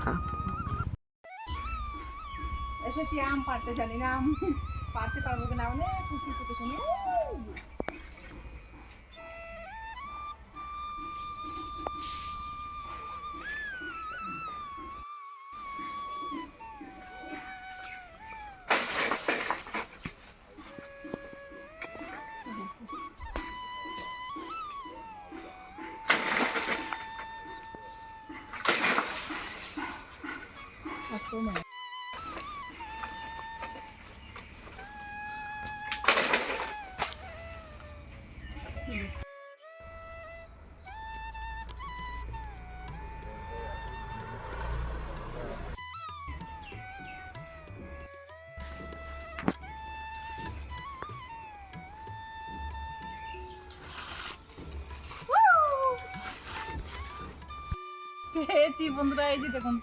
কথা। এসেছি আম পাড়তে, জানি না আম পাড়তে পারবো কিনা, অনেক খুশি থেকে শুনে। পেয়েছি বন্ধুরা, এই যে দেখুন।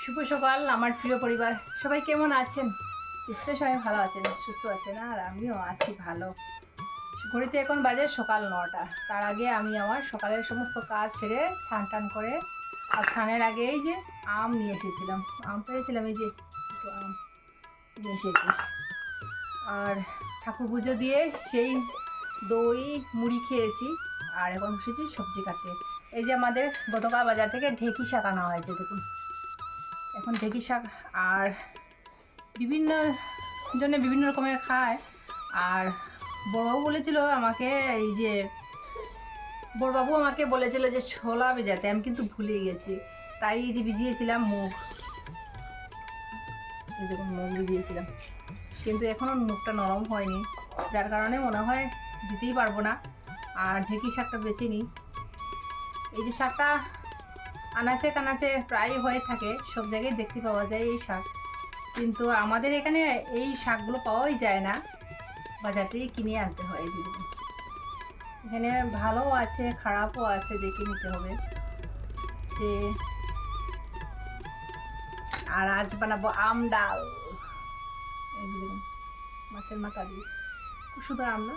শুভ সকাল আমার প্রিয় পরিবার, সবাই কেমন আছেন? নিশ্চয়ই সবাই ভালো আছেন, সুস্থ আছেন, আর আমিও আছি ভালো। ঘড়িতে এখন বাজে সকাল 9টা। তার আগে আমি আমার সকালের সমস্ত কাজ সেরে স্নান টান করে, আর স্নানের আগে এই যে আম নিয়ে এসেছিলাম, আম পেয়েছিলাম, এই যে একটু আম নিয়ে এসেছি। আর ঠাকুর পুজো দিয়ে সেই দই মুড়ি খেয়েছি, আর এখন বসেছি সবজি কাটতে। এই যে আমাদের গতকাল বাজার থেকে ঢেঁকি শাক আনা হয়েছে, দেখুন। এখন ঢেঁকি শাক, আর বিভিন্ন জনে বিভিন্ন রকমের খায়। আর বড়বাবু বলেছিল আমাকে, এই যে বড়বাবু আমাকে বলেছিল যে ছোলা ভেজাতে, আমি কিন্তু ভুলে গেছি। তাই এই যে ভিজিয়েছিলাম মুগ, এই দেখুন মুগ ভিজিয়েছিলাম, কিন্তু এখনও মুগটা নরম হয়নি, যার কারণে মনে হয় দিতেই পারবো না। আর ঢেঁকি শাকটা বেছে নিই। এই যে শাকটা আনাচে কানাচে প্রায় হয়ে থাকে, সব জায়গায় দেখতে পাওয়া যায় এই শাক, কিন্তু আমাদের এখানে এই শাকগুলো পাওয়াই যায় না, বাজার থেকে কিনে আনতে হয়। যে এখানে ভালো আছে খারাপও আছে, দেখে নিতে হবে যে। আর আজ বানাবো আম ডাল, এই যে দেখুন মাছের মাথা দিয়ে, শুধু আম না,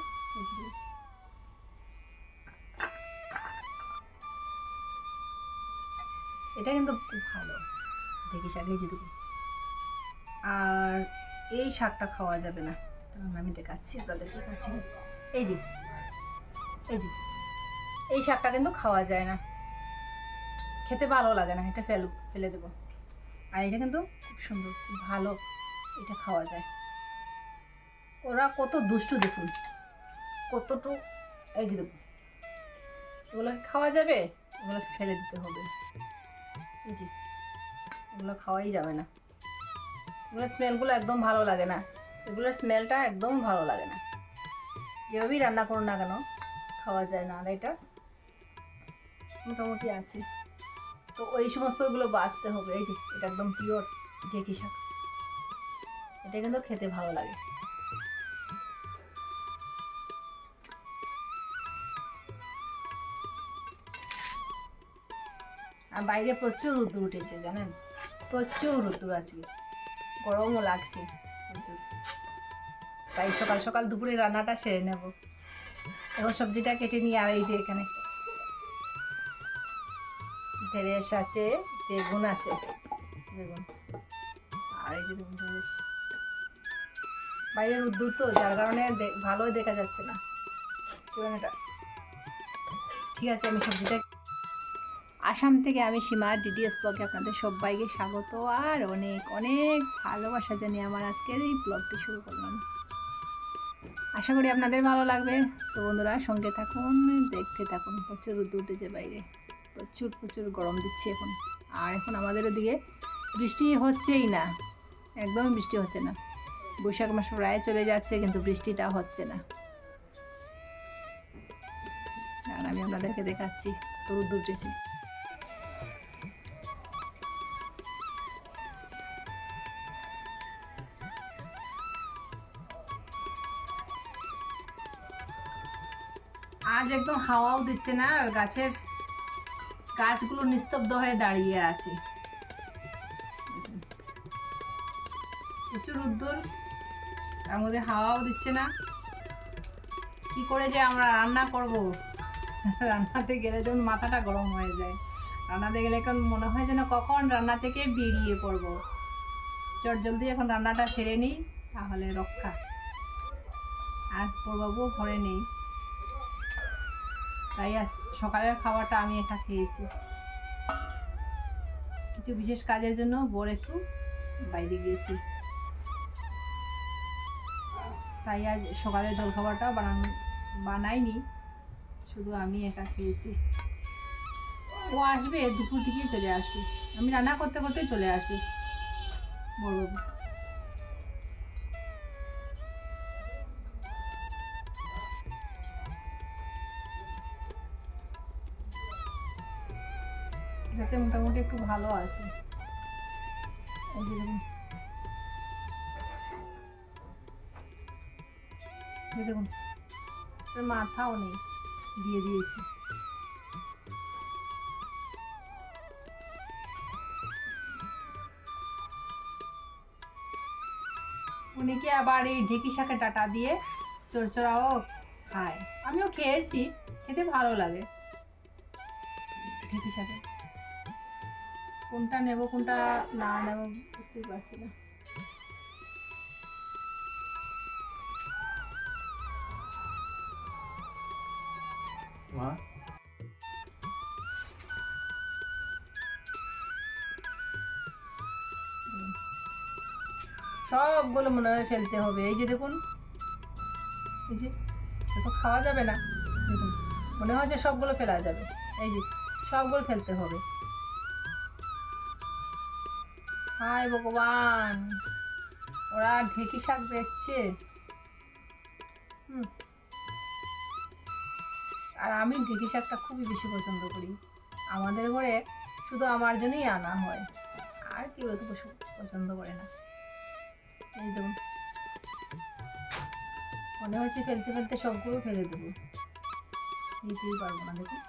এটা কিন্তু খুব ভালো ঢেঁকি শাক, এই যে দেখুন। আর এই শাকটা খাওয়া যাবে না, আমি দেখাচ্ছি আপনাদেরকে কাছে। এই যে এই যে এই শাকটা কিন্তু খাওয়া যায় না, খেতে ভালো লাগে না, এটা ফেলে দেবো। আর এটা কিন্তু খুব সুন্দর, খুব ভালো, এটা খাওয়া যায়। ওরা কত দুষ্টু দেখুন, কতটুকু, এই যে দেখুন, এগুলোকে খাওয়া যাবে, এগুলো ফেলে দিতে হবে। এই যে এগুলো খাওয়াই যাবে না, এগুলোর স্মেলগুলো একদম ভালো লাগে না, এগুলোর স্মেলটা একদম ভালো লাগে না, যেভাবেই রান্না করুন না কেন খাওয়া যায় না। আর এটা মোটামুটি আছে, তো ওই সমস্তগুলো বাছতে হবে। এই যে এটা একদম পিওর ঢেঁকি শাক, এটা কিন্তু খেতে ভালো লাগে। আর বাইরে প্রচুর রোদ্দুর উঠেছে জানেন, প্রচুর রোদ্দুর আছে, গরমও লাগছে প্রচুর। তাই সকাল সকাল দুপুরে রান্নাটা সেরে নেব। এখন সবজিটা কেটে নিয়ে, আর এই যে এখানে ঢেঁড়স আছে, বেগুন আছে, বেগুন, আর এই যে দেখুন ঢেঁড়স। বাইরে রোদ্দুর তো, যার কারণে ভালোই দেখা যাচ্ছে না এটা। ঠিক আছে, আমি সবজিটা। আসাম থেকে আমি সীমা, ডিডিএস ব্লগে আপনাদের সবাইকে স্বাগত, আর অনেক অনেক ভালোবাসা জানিয়ে আমার আজকের এই ব্লগটি শুরু করলাম। আশা করি আপনাদের ভালো লাগবে। তো বন্ধুরা সঙ্গে থাকুন, দেখতে থাকুন। প্রচুর রোদ উঠেছে বাইরে, প্রচুর প্রচুর গরম দিচ্ছে এখন। আর এখন আমাদের ওদিকে বৃষ্টি হচ্ছেই না, একদমই বৃষ্টি হচ্ছে না। বৈশাখ মাস প্রায় চলে যাচ্ছে, কিন্তু বৃষ্টিটা হচ্ছে না। আর আমি আপনাদেরকে দেখাচ্ছি তো রোদ উঠেছে। আজ একদম হাওয়াও দিচ্ছে না, আর গাছগুলো নিস্তব্ধ হয়ে দাঁড়িয়ে আছে। প্রচুর রোদ্দুর, তার মধ্যে হাওয়াও দিচ্ছে না। কি করে যে আমরা রান্না করব, রান্নাতে গেলে যেমন মাথাটা গরম হয়ে যায়। রান্নাতে গেলে এখন মনে হয় যেন কখন রান্না থেকে বেরিয়ে পড়বো। জলদি এখন রান্নাটা সেরে নিই, তাহলে রক্ষা। আজ বড়বাবু ঘরে নেই, তাই আজ সকালের খাবারটা আমি একা খেয়েছি। কিছু বিশেষ কাজের জন্য বর একটু বাইরে গিয়েছি, তাই আজ সকালের জলখাবারটা বানাইনি, শুধু আমি একা খেয়েছি। ও আসবে দুপুর দিকেই চলে আসবে, আমি রান্না করতে করতেই চলে আসবে বড়বাবু। যাতে মোটামুটি একটু ভালো আছে। এই যে দেখুন, দেখুন মাথাও নেই, দিয়ে দিয়েছি। অনেকে আবার এই ঢেঁকি শাকের ডাঁটা দিয়ে চড়চড়াও খায়, আমিও খেয়েছি, খেতে ভালো লাগে। ঢেঁকি শাকে কোনটা নেব কোনটা না নেব বুঝতেই পারছি না। সবগুলো মনে হয় ফেলতে হবে। এই যে দেখুন, এই যে তো খাওয়া যাবে না, দেখুন মনে হয় যে সবগুলো ফেলা যাবে। এই যে সবগুলো ফেলতে হবে। হায় ভগবান, ওরা ঢেঁকি শাক বেচছে। আর আমি ঢেঁকি শাকটা খুবই বেশি পছন্দ করি। আমাদের ঘরে শুধু আমার জন্যই আনা হয়, আর কেউ এত পছন্দ করে না। এই দেখুন, মনে হচ্ছে ফেলতে ফেলতে সবগুলো ফেলে দেবো, নিতেই পারবো না। দেখুন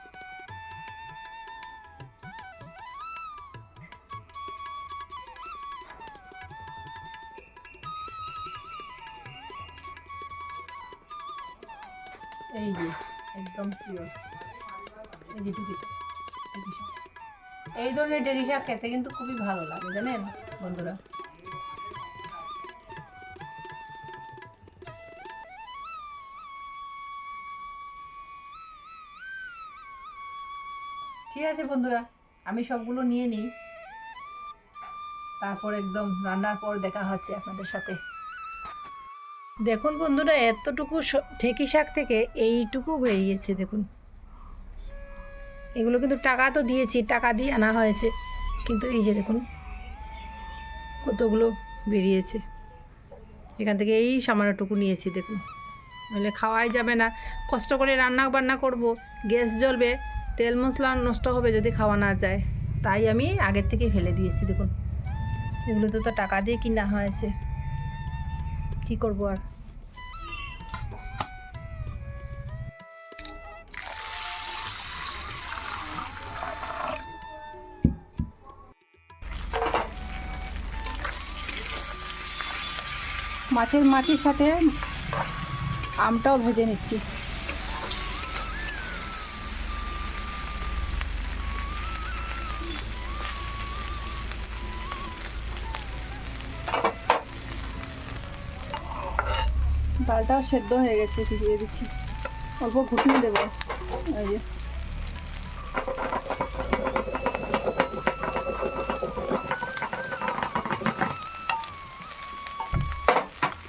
এই যে একদম পিওর, এই যে ঢেঁকি শাক। এই ধরনের ঢেঁকি শাক খেতে কিন্তু খুবই ভালো লাগে জানেন বন্ধুরা। ঠিক আছে বন্ধুরা, আমি সবগুলো নিয়ে নিই, তারপর একদম রান্নার পর দেখা হচ্ছে আপনাদের সাথে। দেখুন বন্ধুরা, এতটুকু ঢেঁকি শাক থেকে এইটুকু বেরিয়েছে। দেখুন, এগুলো কিন্তু টাকা তো দিয়েছি, টাকা দিয়ে আনা হয়েছে, কিন্তু এই যে দেখুন কতগুলো বেরিয়েছে। এখান থেকে এই সামান্যটুকু নিয়েছি। দেখুন, নাহলে খাওয়াই যাবে না। কষ্ট করে রান্না বান্না করব, গ্যাস জ্বলবে, তেল মশলা নষ্ট হবে যদি খাওয়া না যায়, তাই আমি আগের থেকেই ফেলে দিয়েছি। দেখুন, এগুলো তো টাকা দিয়ে কিনা হয়েছে, কী করবো আর। মাছের মাটির সাথে আমটাও ভেজে নিচ্ছি। ডালটাও সেদ্ধ হয়ে গেছে, দিয়ে দিচ্ছি, অল্প ঘুটনি দেবো। এই যে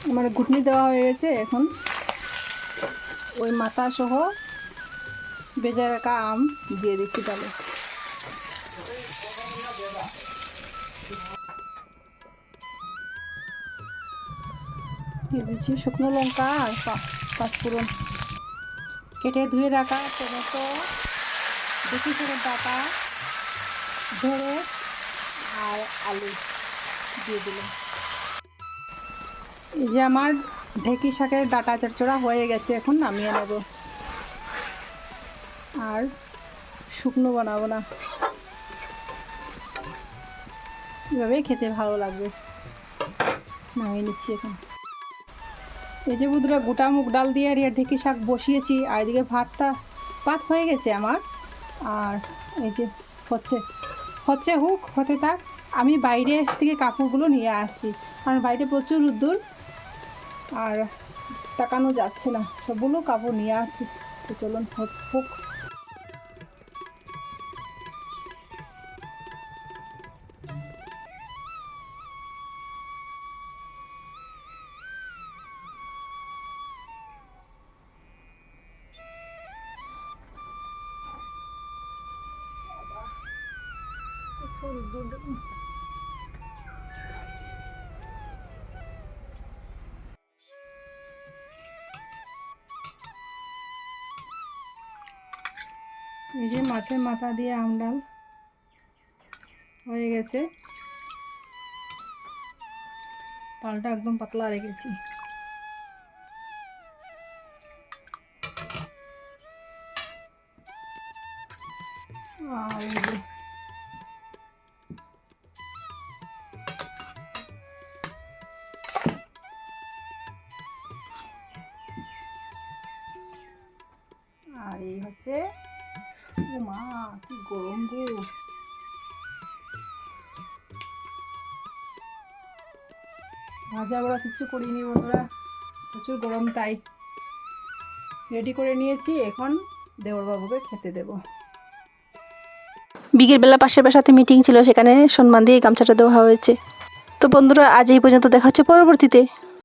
আমার ঘুটনি দেওয়া হয়ে গেছে, এখন ওই মাথা সহ ভেজে রাখা আম দিয়ে দিচ্ছি ডালে। দিয়ে দিচ্ছি শুকনো লঙ্কা আর পাঁচফোড়ন। কেটে ধুয়ে রাখা টমেটো, ঢেঁকি শাকের ডাঁটা, ঢেঁড়স আর আলু দিয়ে দিলাম। এই যে আমার ঢেঁকি শাকের ডাঁটা চচ্চড়া হয়ে গেছে, এখন নামিয়ে নেব। আর শুকনো বানাবো না, এভাবেই খেতে ভালো লাগবে। নামিয়ে নিচ্ছি এখন। এই যে বন্ধুরা, গোটা মুগ ডাল দিয়ে আর ঢেঁকি শাক বসিয়েছি, আর এদিকে ভাত হয়ে গেছে আমার। আর এই যে হচ্ছে হতে থাক। আমি বাইরে থেকে কাপড়গুলো নিয়ে আসছি, কারণ বাইরে প্রচুর রোদ্দুর আর তাকানো যাচ্ছে না। সবগুলো কাপড় নিয়ে আসছি, তো চলুন হোক। এই যে মাছের মাথা দিয়ে আমডাল হয়ে গেছে, ডালটা একদম পাতলা রেখেছি। আর এই যে আর এই হচ্ছে, ও মা কি গরম গো। ভাজা বড়া কিছু করিনি বন্ধুরা, প্রচুর গরম, তাই রেডি করে নিয়েছি। এখন দেওরবাবুকে খেতে দেব। বিকেলবেলা পাশের বাসাতে মিটিং ছিল, সেখানে সম্মান দিয়ে গামছাটা দেওয়া হয়েছে। তো বন্ধুরা, আজ এই পর্যন্ত, দেখা হচ্ছে পরবর্তীতে।